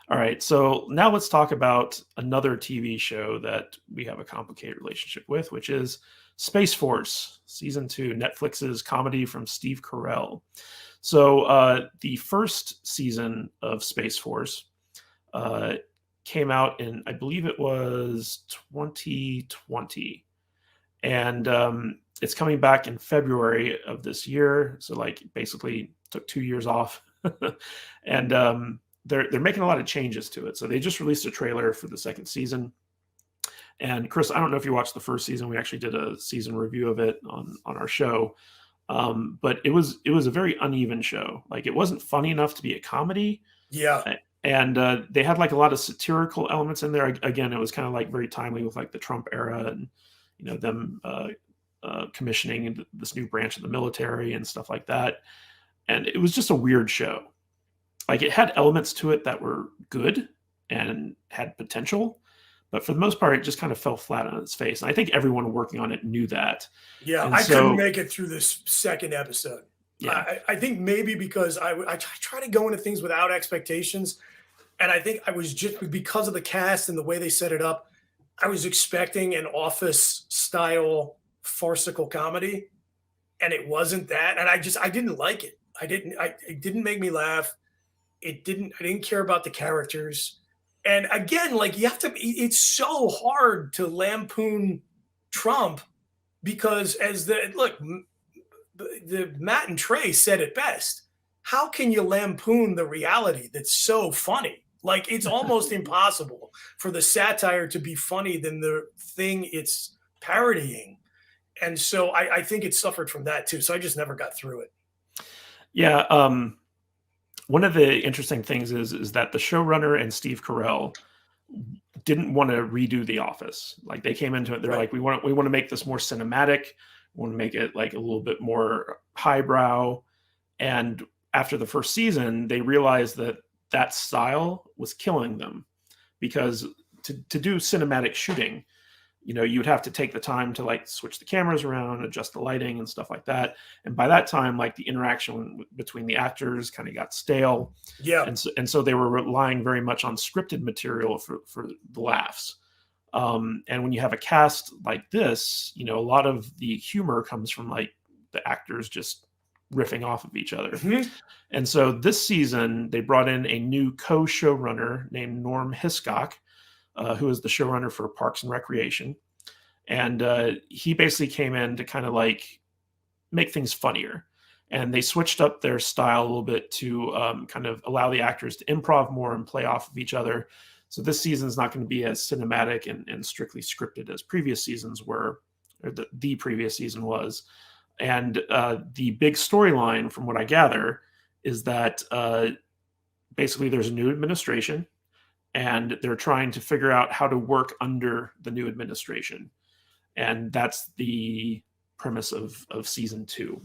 All right, so now let's talk about another TV show that we have a complicated relationship with, which is Space Force, season 2, Netflix's comedy from Steve Carell. So the first season of Space Force uh, came out in, I believe it was 2020, and it's coming back in February of this year. So like basically took 2 years off, and they're making a lot of changes to it. So they just released a trailer for the second season. And Chris, I don't know if you watched the first season. We actually did a season review of it on our show. But it was a very uneven show. Like it wasn't funny enough to be a comedy, Yeah. and they had like a lot of satirical elements in there. Again, it was kind of like very timely with like the Trump era and them commissioning this new branch of the military and stuff like that. And it was just a weird show. Like it had elements to it that were good and had potential, but for the most part, it just kind of fell flat on its face. And I think everyone working on it knew that. Yeah, And I couldn't so, make it through this second episode. yeah, I think maybe because I try to go into things without expectations. And I think I was just because of the cast and the way they set it up, I was expecting an office style farcical comedy. And it wasn't that. And I didn't like it. It didn't make me laugh. I didn't care about the characters. And again, like you have to, it's so hard to lampoon Trump because as the look, the Matt and Trey said it best. How can you lampoon the reality that's so funny? Like it's almost impossible for the satire to be funny than the thing it's parodying. And so I think it suffered from that too. So I just never got through it. yeah. One of the interesting things is that the showrunner and Steve Carell didn't want to redo The Office. Like they came into it, they're Right. like, we want to make this more cinematic. We want to make it like a little bit more highbrow. And after the first season, they realized that that style was killing them because to do cinematic shooting, you'd have to take the time to like switch the cameras around, adjust the lighting and stuff like that. And by that time, like the interaction between the actors kind of got stale. Yeah. And so they were relying very much on scripted material for the laughs. And when you have a cast like this, a lot of the humor comes from like the actors just riffing off of each other. Mhm. And so this season, they brought in a new co-showrunner named Norm Hiscock, who is the showrunner for Parks and Recreation. And he basically came in to kind of like make things funnier. And they switched up their style a little bit to kind of allow the actors to improv more and play off of each other. So this season is not going to be as cinematic and strictly scripted as previous seasons were, or the previous season was. And the big storyline, from what I gather, is that basically there's a new administration and they're trying to figure out how to work under the new administration. And that's the premise of season 2.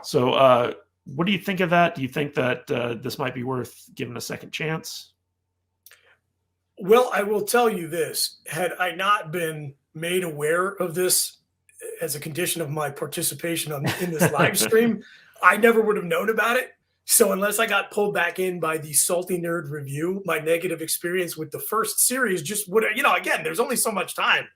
So what do you think of that? Do you think that this might be worth giving a second chance? Well, I will tell you this. Had I not been made aware of this as a condition of my participation in this live stream, I never would have known about it. So unless I got pulled back in by the Salty Nerd review, my negative experience with the first series just would, again, there's only so much time.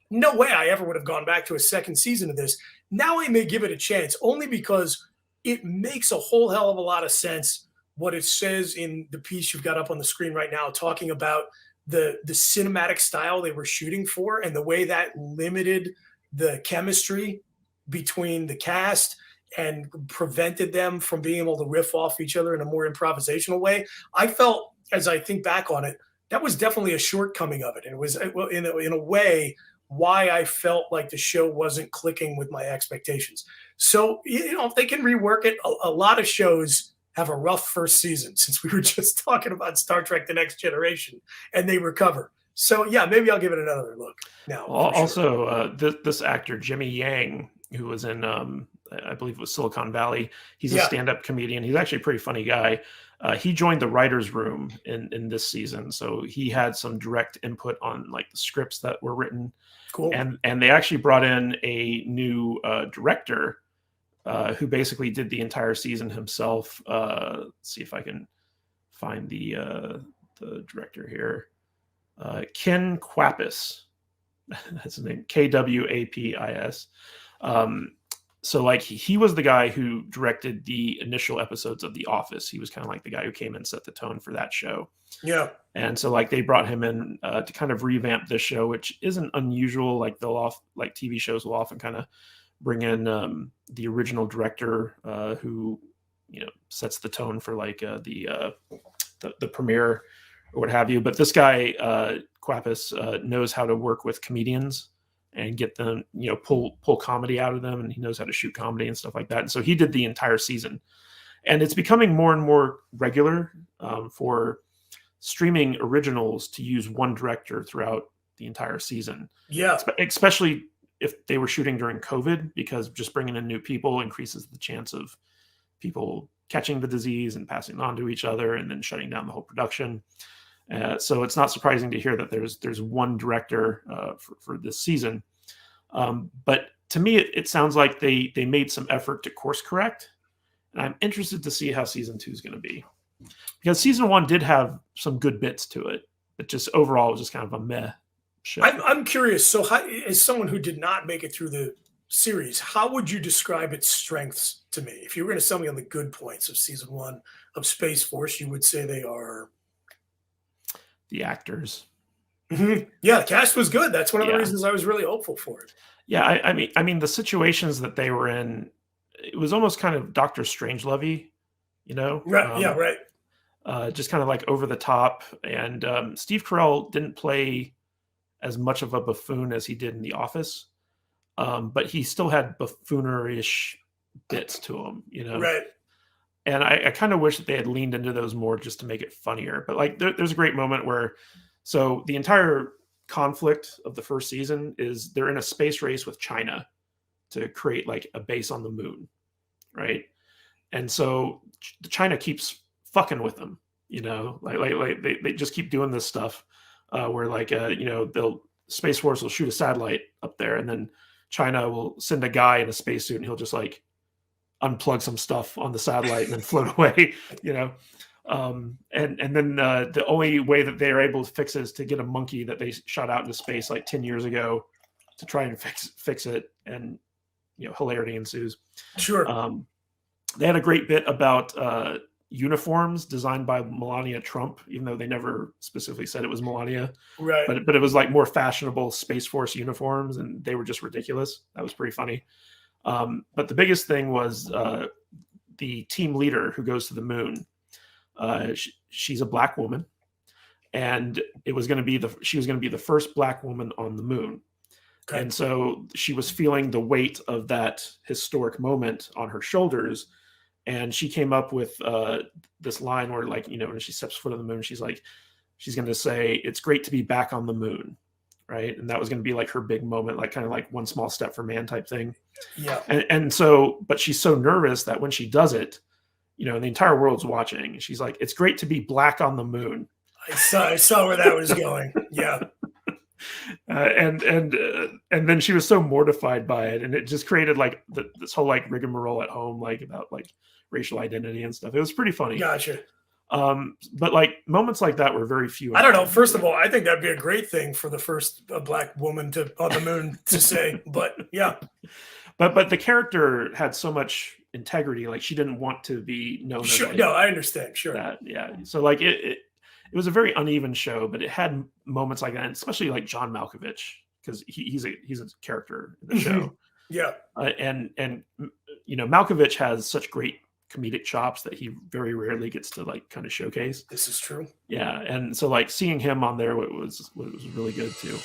No way I ever would have gone back to a second season of this. Now I may give it a chance only because it makes a whole hell of a lot of sense what it says in the piece you've got up on the screen right now, talking about the cinematic style they were shooting for and the way that limited the chemistry between the cast and prevented them from being able to riff off each other in a more improvisational way. I felt, as I think back on it, that was definitely a shortcoming of it. And it was, in a way, why I felt like the show wasn't clicking with my expectations. So, if they can rework it, a lot of shows have a rough first season, since we were just talking about Star Trek The Next Generation, and they recover. So, yeah, maybe I'll give it another look now. Also, this actor, Jimmy Yang, who was in, I believe it was Silicon Valley, he's a stand-up comedian. He's actually a pretty funny guy. He joined the writer's room in this season. So he had some direct input on like the scripts that were written. Cool. And they actually brought in a new director who basically did the entire season himself. Let's see if I can find the the director here. Ken Kwapis. That's his name. Kwapis. So like he was the guy who directed the initial episodes of The Office. He was kind of like the guy who came and set the tone for that show. Yeah. And so like they brought him in to kind of revamp this show, which isn't unusual. Like TV shows will often kind of bring in the original director who sets the tone for like the premiere or what have you. But this guy Kwapis knows how to work with comedians and get them, pull comedy out of them, and he knows how to shoot comedy and stuff like that. And so he did the entire season, and it's becoming more and more regular for streaming originals to use one director throughout the entire season. Yeah, especially if they were shooting during COVID, because just bringing in new people increases the chance of people catching the disease and passing it on to each other, and then shutting down the whole production. So it's not surprising to hear that there's one director for this season. But to me, it sounds like they made some effort to course correct. And I'm interested to see how season 2 is going to be. Because season 1 did have some good bits to it, but just overall it was just kind of a meh show. I'm curious. So as someone who did not make it through the series, how would you describe its strengths to me? If you were going to sell me on the good points of season 1 of Space Force, you would say they are... the actors. Mm-hmm. Yeah, the cast was good. That's one of the reasons I was really hopeful for it. Yeah, I mean, the situations that they were in, it was almost kind of Dr. Strangelove, Right. Yeah, right. Just kind of like over the top. And Steve Carell didn't play as much of a buffoon as he did in The Office, but he still had buffoonerish bits to him, Right. And I kind of wish that they had leaned into those more just to make it funnier. But like, there's a great moment where, so the entire conflict of the first season is they're in a space race with China to create like a base on the moon, right? And so China keeps fucking with them, like they just keep doing this stuff where like Space Force will shoot a satellite up there, and then China will send a guy in a spacesuit, and he'll just like unplug some stuff on the satellite and then float away, and then the only way that they're able to fix it is to get a monkey that they shot out into space like 10 years ago to try and fix it, and hilarity ensues. Sure. They had a great bit about uniforms designed by Melania Trump, even though they never specifically said it was Melania, right? But it was like more fashionable Space Force uniforms, and they were just ridiculous. That was pretty funny. But the biggest thing was the team leader who goes to the moon. She's a black woman, and she was going to be the first black woman on the moon. Okay. And so she was feeling the weight of that historic moment on her shoulders. And she came up with this line where, like, when she steps foot on the moon, she's going to say, "It's great to be back on the moon." Right. And that was going to be like her big moment, like kind of like one small step for man type thing. Yeah. And so, but she's so nervous that when she does it, the entire world's watching. She's like, "It's great to be black on the moon." I saw where that was going. Yeah. And then she was so mortified by it, and it just created like this whole like rigmarole at home, like about like racial identity and stuff. It was pretty funny. Gotcha. But like moments like that were very few. I don't know. First of all, I think that'd be a great thing for the first black woman on the moon to say. But yeah. But the character had so much integrity, like she didn't want to be known. Sure. As like, no, I understand. Sure. That, yeah. So like it was a very uneven show, but it had moments like that, and especially like John Malkovich, because he's a character in the show. Yeah. And Malkovich has such great comedic chops that he very rarely gets to like kind of showcase. This is true. Yeah, and so like seeing him on there was really good too.